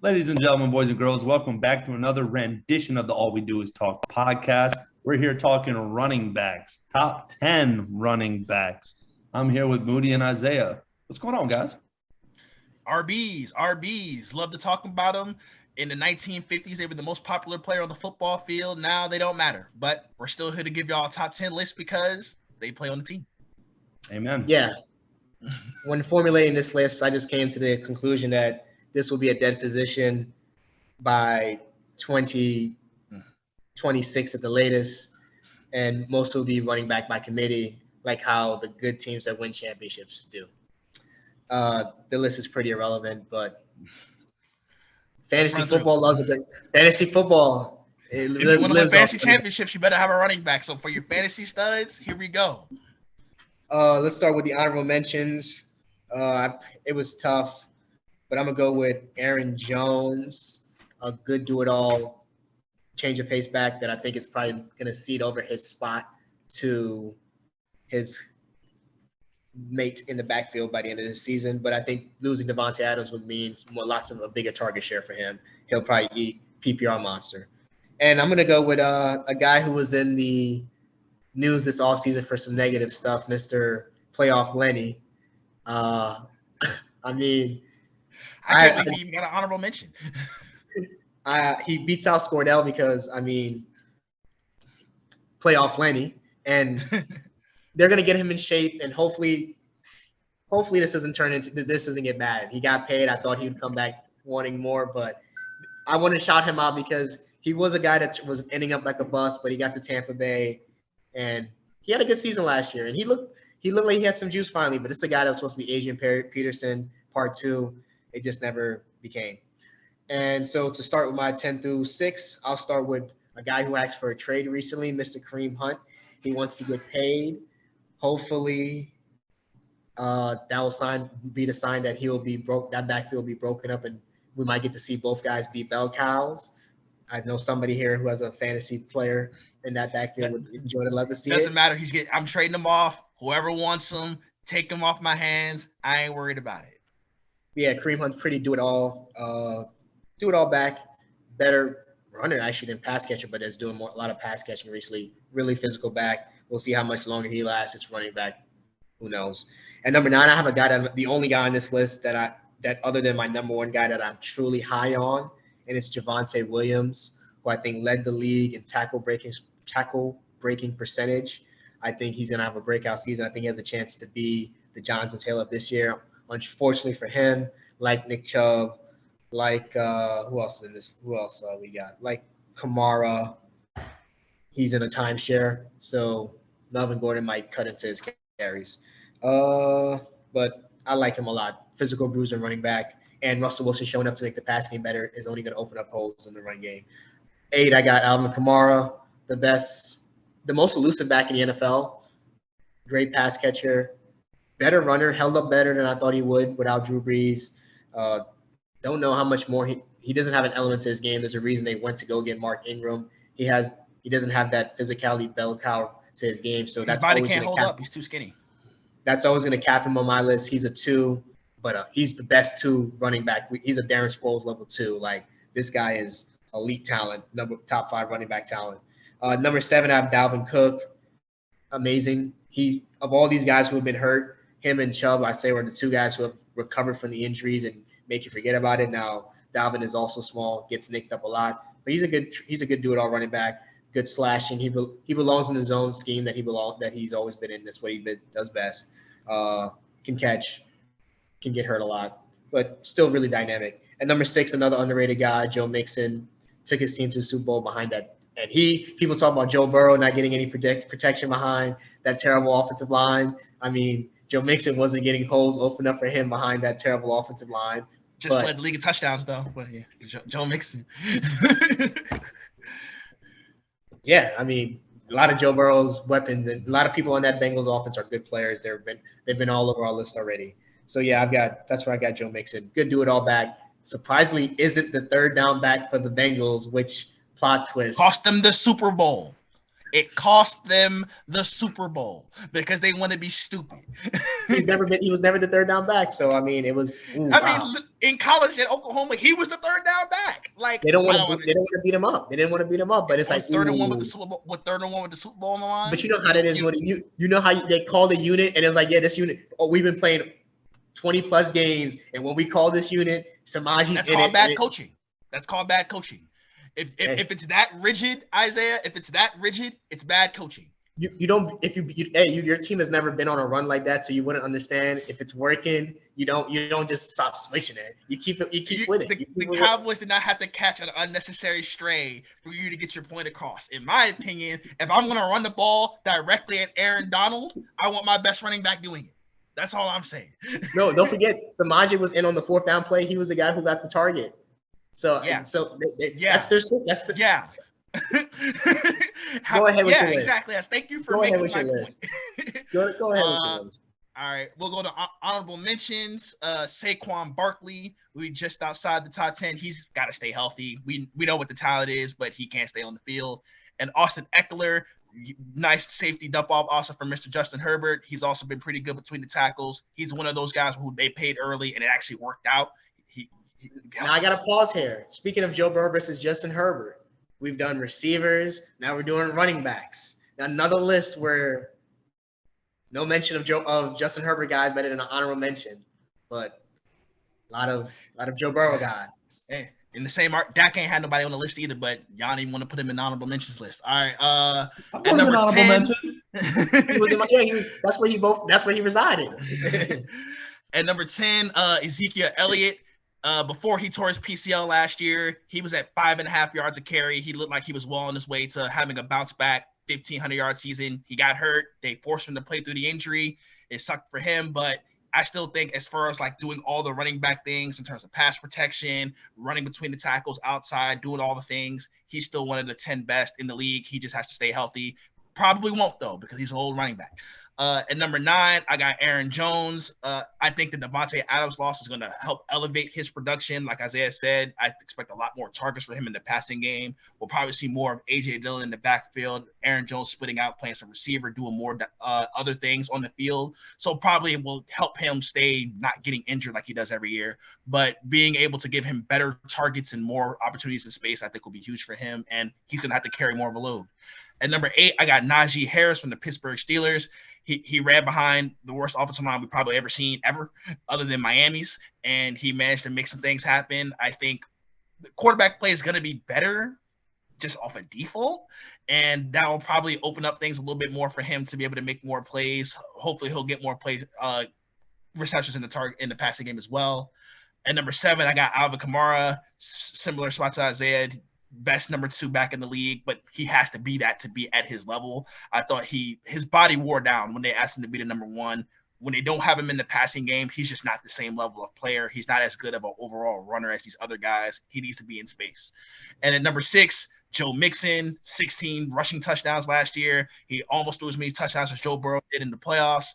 Ladies and gentlemen, boys and girls, welcome back to another rendition of the All We Do Is Talk podcast. We're here talking running backs, top 10 running backs. I'm here with Moody and Isaiah. What's going on, guys? RBs. Love to talk about them. In the 1950s, they were the most popular player on the football field. Now they don't matter, but we're still here to give y'all a top 10 list because they play on the team. Amen. Yeah. When formulating this list, I just came to the conclusion that this will be a dead position by 2026 at the latest, and most will be running back by committee, like how the good teams that win championships do. The list is pretty irrelevant, but fantasy football loves a good fantasy football. If you want to win fantasy championships, you better have a running back. So for your fantasy studs, here we go. Let's start with the honorable mentions. It was tough, but I'm going to go with Aaron Jones, a good do-it-all change of pace back that I think is probably going to cede over his spot to his mate in the backfield by the end of the season. But I think losing Davante Adams would mean lots of a bigger target share for him. He'll probably eat PPR monster. And I'm going to go with a guy who was in the news this offseason for some negative stuff, Mr. Playoff Lenny. I can't believe he even got an honorable mention. He beats out Scordell because, playoff Lenny. And they're going to get him in shape, and hopefully this doesn't get bad. He got paid. I thought he would come back wanting more, but I want to shout him out because he was a guy that was ending up like a bust, but he got to Tampa Bay, and he had a good season last year, and he looked like he had some juice finally, but this is a guy that was supposed to be Adrian Peterson part 2. It just never became. And so to start with my 10 through 6, I'll start with a guy who asked for a trade recently, Mr. Kareem Hunt. He wants to get paid. Hopefully, that will be the sign that he will be that backfield will be broken up, and we might get to see both guys be bell cows. I know somebody here who has a fantasy player in that backfield would enjoy to love to see it. Doesn't matter. I'm trading him off. Whoever wants him, take him off my hands. I ain't worried about it. Yeah, Kareem Hunt's pretty do it all back. Better runner actually than pass catcher, but is doing a lot of pass catching recently. Really physical back. We'll see how much longer he lasts. It's running back. Who knows? And number 9, I have a guy the only guy on this list that other than my number 1 guy that I'm truly high on, and it's Javonte Williams, who I think led the league in tackle breaking percentage. I think he's going to have a breakout season. I think he has a chance to be the Jonathan Taylor of this year. Unfortunately for him, like Nick Chubb, like who else we got? Like Kamara, he's in a timeshare, so Melvin Gordon might cut into his carries. But I like him a lot. Physical bruiser running back, and Russell Wilson showing up to make the pass game better is only going to open up holes in the run game. 8, I got Alvin Kamara, the most elusive back in the NFL. Great pass catcher, better runner, held up better than I thought he would without Drew Brees. Don't know how much more he doesn't have an element to his game. There's a reason they went to go get Mark Ingram. He doesn't have that physicality bell cow to his game, so his body can't hold up. He's too skinny. That's always going to cap him on my list. He's a 2, but he's the best 2 running back. He's a Darren Sproles level 2. Like, this guy is elite talent, top 5 running back talent. Number 7, I have Dalvin Cook. Amazing. Of all these guys who have been hurt, him and Chubb, I say, were the 2 guys who have recovered from the injuries and make you forget about it. Now, Dalvin is also small, gets nicked up a lot, but he's a good do-it-all running back. Good slashing. He belongs in the zone scheme that he's always been in. That's what he does best. Can catch, can get hurt a lot, but still really dynamic. And number 6, another underrated guy, Joe Mixon, took his team to the Super Bowl behind that. And people talk about Joe Burrow not getting any protection behind that terrible offensive line. Joe Mixon wasn't getting holes opened up for him behind that terrible offensive line. Just led the league of touchdowns, though. But yeah, Joe Mixon. Yeah, a lot of Joe Burrow's weapons and a lot of people on that Bengals offense are good players. They've been all over our list already. So yeah, that's where I got Joe Mixon. Good do-it-all back. Surprisingly, isn't the third down back for the Bengals, which plot twist. Cost them the Super Bowl. It cost them the Super Bowl because they want to be stupid. He was never the third down back. So I mean, it was. In college at Oklahoma, he was the third down back. Like they don't want to beat him up. They didn't want to beat him up, but it's like third and one with the Super Bowl. Third and one with the Super Bowl on the line. But you know how that is. You know how they call the unit, and it's like, yeah, this unit. Oh, we've been playing 20 plus games, and when we call this unit, Samaji's that's called bad coaching. That's called bad coaching. If it's that rigid, Isaiah, if it's that rigid, it's bad coaching. You don't your team has never been on a run like that, so you wouldn't understand. If it's working, you don't just stop switching it. You keep with it. The Cowboys did not have to catch an unnecessary stray for you to get your point across. In my opinion, if I'm gonna run the ball directly at Aaron Donald, I want my best running back doing it. That's all I'm saying. No, don't forget, Samaji was in on the fourth down play. He was the guy who got the target. So yeah, that's their yeah. Go ahead with your list. Exactly. Thank you for making my point. Go ahead with your list. All right, we'll go to honorable mentions. Saquon Barkley, we just outside the top 10. He's got to stay healthy. We know what the talent is, but he can't stay on the field. And Austin Eckler, nice safety dump off also from Mr. Justin Herbert. He's also been pretty good between the tackles. He's one of those guys who they paid early and it actually worked out. Now I got to pause here. Speaking of Joe Burrow versus Justin Herbert, we've done receivers. Now we're doing running backs. Now another list where no mention of Justin Herbert guys better than an honorable mention, but a lot of Joe Burrow guys. Hey, in the same art, Dak ain't had nobody on the list either, but y'all didn't even want to put him in the honorable mentions list. All right, at number 10, that's where he resided. At number 10, Ezekiel Elliott. Before he tore his PCL last year, he was at 5.5 yards a carry. He looked like he was well on his way to having a bounce back 1,500-yard season. He got hurt. They forced him to play through the injury. It sucked for him, but I still think as far as like doing all the running back things in terms of pass protection, running between the tackles outside, doing all the things, he's still one of the 10 best in the league. He just has to stay healthy. Probably won't, though, because he's an old running back. At number 9, I got Aaron Jones. I think the Davante Adams loss is going to help elevate his production. Like Isaiah said, I expect a lot more targets for him in the passing game. We'll probably see more of A.J. Dillon in the backfield, Aaron Jones splitting out, playing some receiver, doing more other things on the field. So probably it will help him stay not getting injured like he does every year. But being able to give him better targets and more opportunities in space, I think will be huge for him. And he's going to have to carry more of a load. At number 8, I got Naji Harris from the Pittsburgh Steelers. He ran behind the worst offensive line we've probably ever seen other than Miami's, and he managed to make some things happen. I think the quarterback play is going to be better just off of default, and that will probably open up things a little bit more for him to be able to make more plays. Hopefully he'll get more plays, receptions in the passing game as well. At number 7, I got Alvin Kamara, similar spot to Isaiah. Best number 2 back in the league, but he has to be that to be at his level. I thought his body wore down when they asked him to be the number 1. When they don't have him in the passing game, he's just not the same level of player. He's not as good of an overall runner as these other guys. He needs to be in space. And at number 6, Joe Mixon, 16 rushing touchdowns last year. He almost threw as many touchdowns as Joe Burrow did in the playoffs.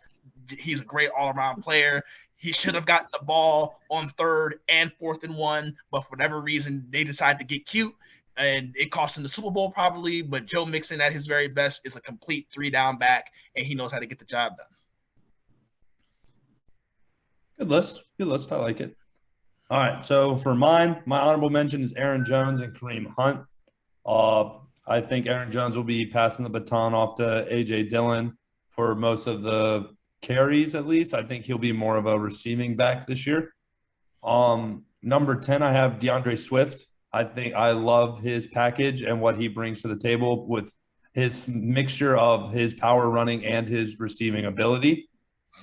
He's a great all-around player. He should have gotten the ball on 3rd and 4th and 1, but for whatever reason, they decided to get cute. And it cost him the Super Bowl probably, but Joe Mixon at his very best is a complete 3-down back, and he knows how to get the job done. Good list. I like it. All right, so for mine, my honorable mention is Aaron Jones and Kareem Hunt. I think Aaron Jones will be passing the baton off to A.J. Dillon for most of the carries, at least. I think he'll be more of a receiving back this year. Number 10, I have DeAndre Swift. I think I love his package and what he brings to the table with his mixture of his power running and his receiving ability.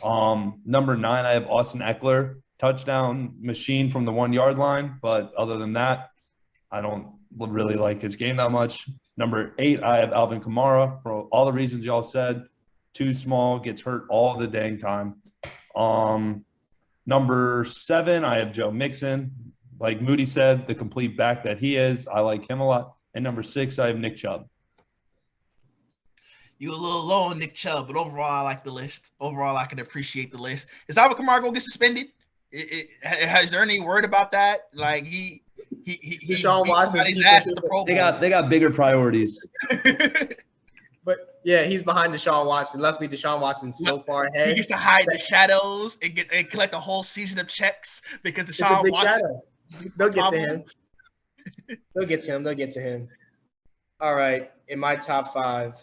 Number 9, I have Austin Eckler, touchdown machine from the 1-yard line. But other than that, I don't really like his game that much. Number 8, I have Alvin Kamara for all the reasons y'all said. Too small, gets hurt all the dang time. Number 7, I have Joe Mixon. Like Moody said, the complete back that he is, I like him a lot. And number 6, I have Nick Chubb. You a little low on Nick Chubb, but overall, I like the list. Overall, I can appreciate the list. Is Alvin Kamara going to get suspended? Is there any word about that? Like he beat somebody's ass at the Pro Bowl. They got bigger priorities. But Yeah, he's behind Deshaun Watson. Luckily, Deshaun Watson's so far ahead. He gets to hide in the shadows and collect a whole season of checks because It's a Deshaun big Watson. shadow. They'll get to him. They'll get to him. All right, in my top 5,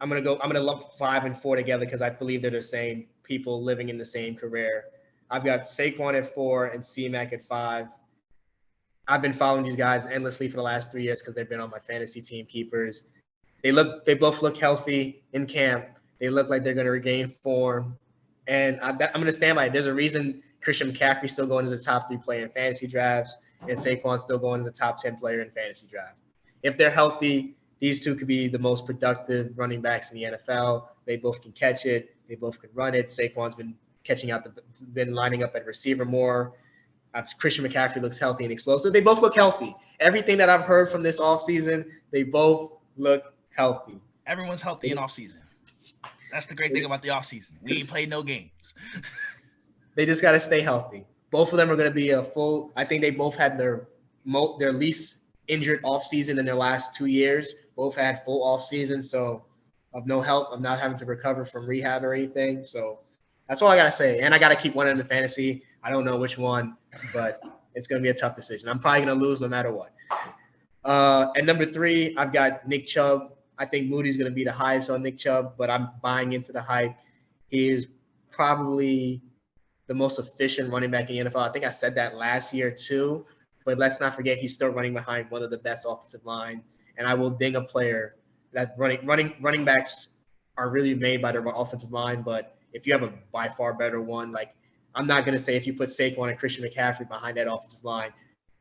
I'm gonna lump 5 and 4 together because I believe they're the same people living in the same career. I've got Saquon at 4 and C-Mac at 5. I've been following these guys endlessly for the last 3 years because they've been on my fantasy team keepers. They both look healthy in camp. They look like they're going to regain form. And I'm going to stand by it. There's a reason Christian McCaffrey still going as a top 3 player in fantasy drafts and Saquon still going as a top 10 player in fantasy draft. If they're healthy, these two could be the most productive running backs in the NFL. They both can catch it. They both can run it. Saquon's been lining up at receiver more. Christian McCaffrey looks healthy and explosive. They both look healthy. Everything that I've heard from this offseason, they both look healthy. Everyone's healthy in offseason. That's the great thing about the offseason. We ain't played no games. They just got to stay healthy. Both of them are going to be I think they both had their least injured offseason in their last 2 years. Both had full offseason, so of no help, of not having to recover from rehab or anything. So that's all I got to say. And I got to keep one in the fantasy. I don't know which one, but it's going to be a tough decision. I'm probably going to lose no matter what. At number 3, I've got Nick Chubb. I think Moody's going to be the highest on Nick Chubb, but I'm buying into the hype. He is probably the most efficient running back in the NFL. I think I said that last year too, but let's not forget he's still running behind one of the best offensive line. And I will ding a player that running backs are really made by their offensive line, but if you have a by far better one, like I'm not going to say if you put Saquon and Christian McCaffrey behind that offensive line,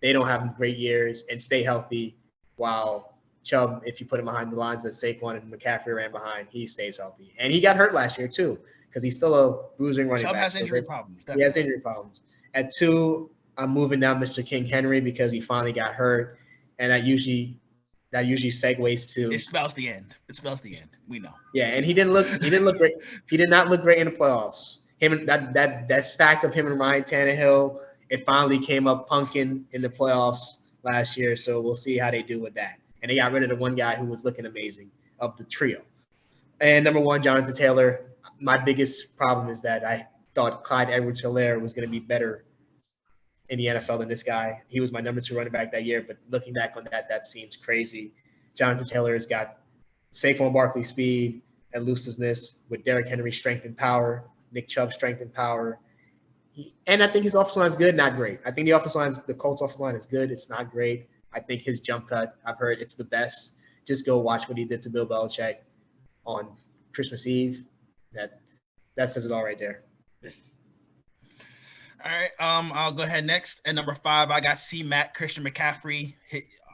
they don't have great years and stay healthy, while Chubb, if you put him behind the lines that Saquon and McCaffrey ran behind, he stays healthy. And he got hurt last year too because he's still a bruising running back. Chubb has injury problems. Definitely. He has injury problems. At 2, I'm moving down Mr. King Henry because he finally got hurt, and that usually segues to it spells the end. It spells the end. We know. Yeah, and he didn't look great. He did not look great in the playoffs. That stack of him and Ryan Tannehill, it finally came up pumpkin in the playoffs last year. So we'll see how they do with that. And they got rid of the one guy who was looking amazing of the trio. And number 1, Jonathan Taylor. My biggest problem is that I thought Clyde Edwards-Helaire was going to be better in the NFL than this guy. He was my number 2 running back that year, but looking back on that seems crazy. Jonathan Taylor has got Saquon Barkley speed, elusiveness with Derrick Henry strength and power, Nick Chubb strength and power. And I think his offensive line is good, not great. I think the Colts offensive line is good. It's not great. I think his jump cut, I've heard it's the best. Just go watch what he did to Bill Belichick on Christmas Eve. That says it all right there. All right, I'll go ahead next. At number 5, I got C-Mac, Christian McCaffrey.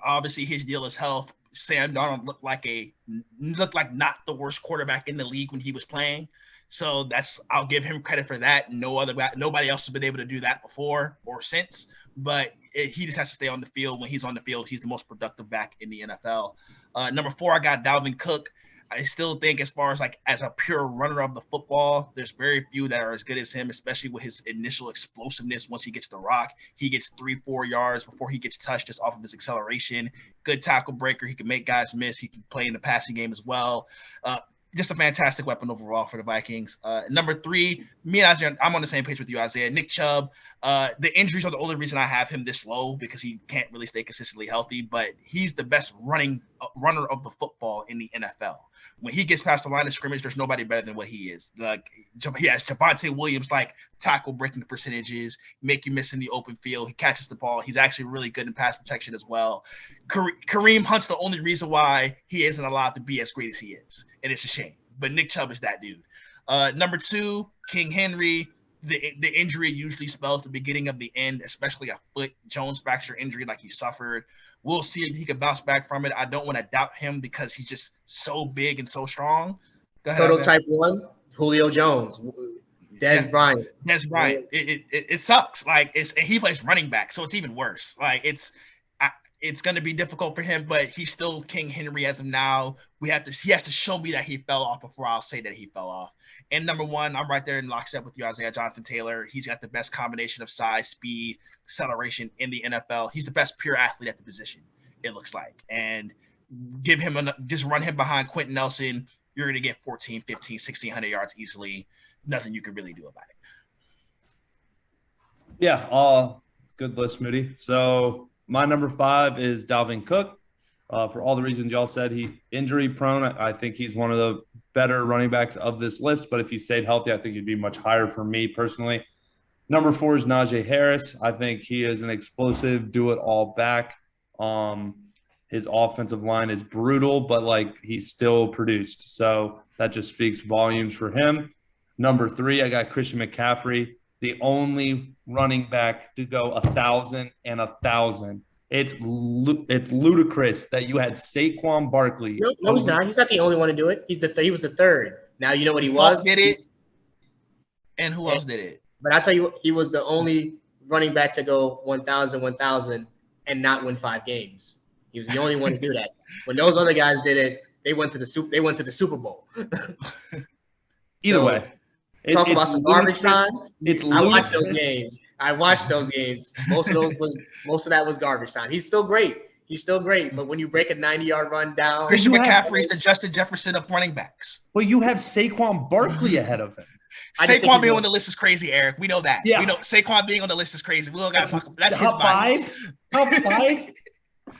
Obviously, his deal is health. Sam Darnold looked like not the worst quarterback in the league when he was playing. So I'll give him credit for that. Nobody else has been able to do that before or since. But he just has to stay on the field. When he's on the field, he's the most productive back in the NFL. Number 4, I got Dalvin Cook. I still think as far as a pure runner of the football, there's very few that are as good as him, especially with his initial explosiveness. Once he gets the rock, he gets 3-4 yards before he gets touched just off of his acceleration. Good tackle breaker. He can make guys miss. He can play in the passing game as well. Just a fantastic weapon overall for the Vikings. Number 3, me and Isaiah, I'm on the same page with you, Isaiah. Nick Chubb. The injuries are the only reason I have him this low because he can't really stay consistently healthy, but he's the best runner of the football in the NFL. When he gets past the line of scrimmage, there's nobody better than what he is. He has Javonte Williams tackle breaking percentages, make you miss in the open field. He catches the ball. He's actually really good in pass protection as well. Kareem Hunt's the only reason why he isn't allowed to be as great as he is, and it's a shame. But Nick Chubb is that dude. Number 2, King Henry. The injury usually spells the beginning of the end, especially a foot Jones fracture injury like he suffered. We'll see if he can bounce back from it. I don't want to doubt him because he's just so big and so strong. Go ahead, Prototype 1, Julio Jones, Dez Bryant. Dez Bryant. It sucks. And he plays running back, so it's even worse. It's going to be difficult for him, but he's still King Henry as of now. He has to show me that he fell off before I'll say that he fell off. And number 1, I'm right there in lockstep with you, Isaiah. Jonathan Taylor. He's got the best combination of size, speed, acceleration in the NFL. He's the best pure athlete at the position, it looks like. And just run him behind Quentin Nelson, you're going to get 14, 15, 1,600 yards easily. Nothing you can really do about it. Yeah, good list, Moody. So my number 5 is Dalvin Cook. For all the reasons y'all said, he injury prone. I think he's one of the better running backs of this list, but if he stayed healthy, I think he'd be much higher for me personally. Number 4 is Naji Harris. I think he is an explosive, do-it-all back. His offensive line is brutal, but he's still produced. So that just speaks volumes for him. Number 3, I got Christian McCaffrey, the only running back to go 1,000 and 1,000. It's ludicrous that you had Saquon Barkley. No, he's not. He's not the only one to do it. He was the third. Now you know what he was. Did it, and who else did it? But I tell you, he was the only running back to go 1,000, and not win 5 games. He was the only one to do that. When those other guys did it, they went to the Super Bowl. Either way, talk about some garbage time. I watched those games. Most of that was garbage time. He's still great. But when you break a 90-yard run down, Christian McCaffrey is the Justin Jefferson of running backs. Well, you have Saquon Barkley ahead of him. Saquon being on the list is crazy, Eric. We know that. Yeah. We know Saquon being on the list is crazy. We don't got to talk about that's his bias. Top 5?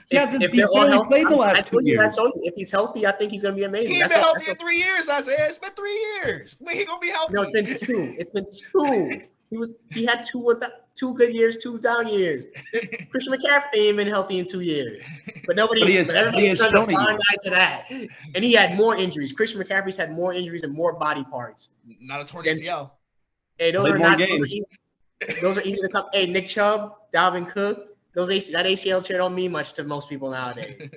He hasn't if they're all healthy, played the last 2 years. I told you, if he's healthy, I think he's going to be amazing. He's been healthy in 3 years, Isaiah. It's been 3 years. When he going to be healthy? No, it's been 2. It's been 2. He had 2 good years, 2 down years. Christian McCaffrey ain't been healthy in 2 years. But everybody's done a fine guy to that. And he had more injuries. Christian McCaffrey's had more injuries and more body parts. Not a torn ACL. Hey, those are easy to come. Hey, Nick Chubb, Dalvin Cook, that ACL tear don't mean much to most people nowadays.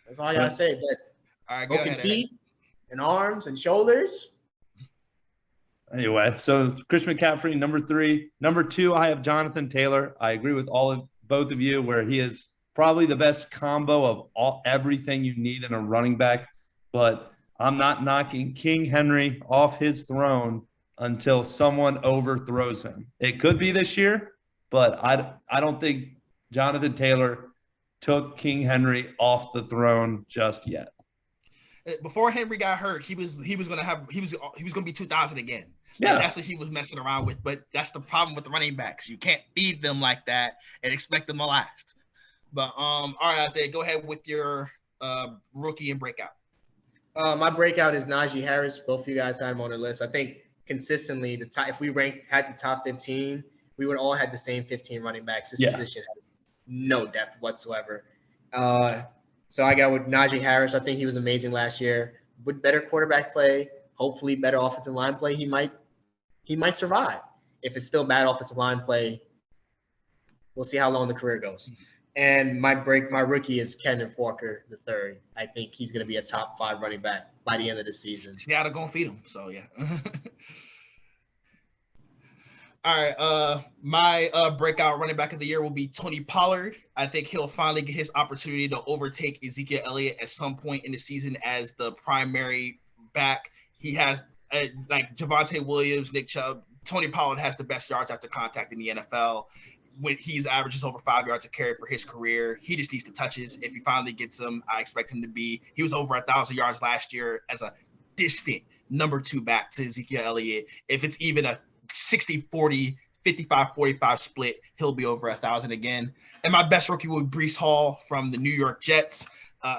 That's all I gotta say. But all right, broken feet and arms and shoulders. Anyway, so Christian McCaffrey, number 3. Number 2, I have Jonathan Taylor. I agree with both of you where he is probably the best combo of everything you need in a running back. But I'm not knocking King Henry off his throne until someone overthrows him. It could be this year, but I don't think Jonathan Taylor took King Henry off the throne just yet. Before Henry got hurt, he was going to be 2,000 again. Yeah, that's what he was messing around with. But that's the problem with the running backs. You can't feed them like that and expect them to last. But all right, Isaiah, go ahead with your rookie and breakout. My breakout is Naji Harris. Both of you guys had him on the list. I think consistently, if we had the top 15, we would all have the same 15 running backs. This position has no depth whatsoever. So I got with Naji Harris. I think he was amazing last year. With better quarterback play, hopefully better offensive line play, he might survive. If it's still bad offensive line play, we'll see how long the career goes. And my rookie is Kenneth Walker III. I think he's going to be a top 5 running back by the end of the season. Seattle going to feed him, so yeah. All right, my breakout running back of the year will be Tony Pollard. I think he'll finally get his opportunity to overtake Ezekiel Elliott at some point in the season as the primary back. He has like Javonte Williams, Nick Chubb. Tony Pollard has the best yards after contact in the NFL. When he's averages over 5 yards a carry for his career, he just needs the touches. If he finally gets them, I expect him to be. He was over 1,000 yards last year as a distant number 2 back to Ezekiel Elliott. If it's even a 60-40, 55-45 split, he'll be over 1,000 again. And my best rookie will be Breece Hall from the New York Jets.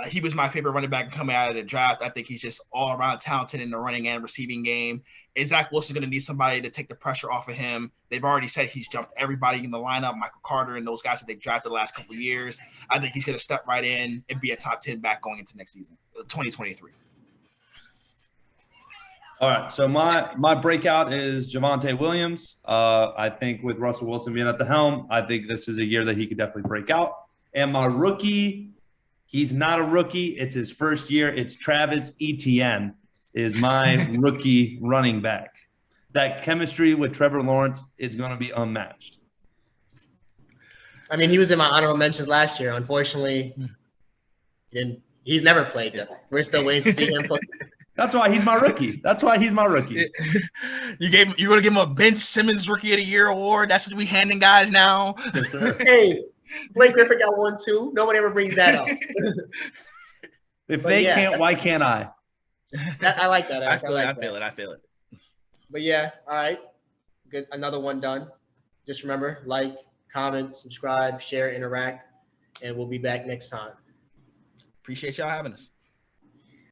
He was my favorite running back coming out of the draft. I think he's just all around talented in the running and receiving game. And Zach Wilson's going to need somebody to take the pressure off of him. They've already said he's jumped everybody in the lineup, Michael Carter and those guys that they've drafted the last couple of years. I think he's going to step right in and be a top 10 back going into next season, 2023. All right, so my breakout is Javonte Williams. I think with Russell Wilson being at the helm, I think this is a year that he could definitely break out. And my rookie, he's not a rookie. It's his first year. It's Travis Etienne is my rookie running back. That chemistry with Trevor Lawrence is going to be unmatched. I mean, he was in my honorable mentions last year. Unfortunately, he's never played yet. We're still waiting to see him play. That's why he's my rookie. You're going to give him a Ben Simmons Rookie of the Year award? That's what we handing guys now? Yes, sir. Hey, Blake Griffin got one too. Nobody ever brings that up. If But they yeah, can't, why can't I? I like that. I feel like it. I that. feel it. I feel it. But yeah, all right. Good. Another one done. Just remember, like, comment, subscribe, share, interact, and we'll be back next time. Appreciate y'all having us.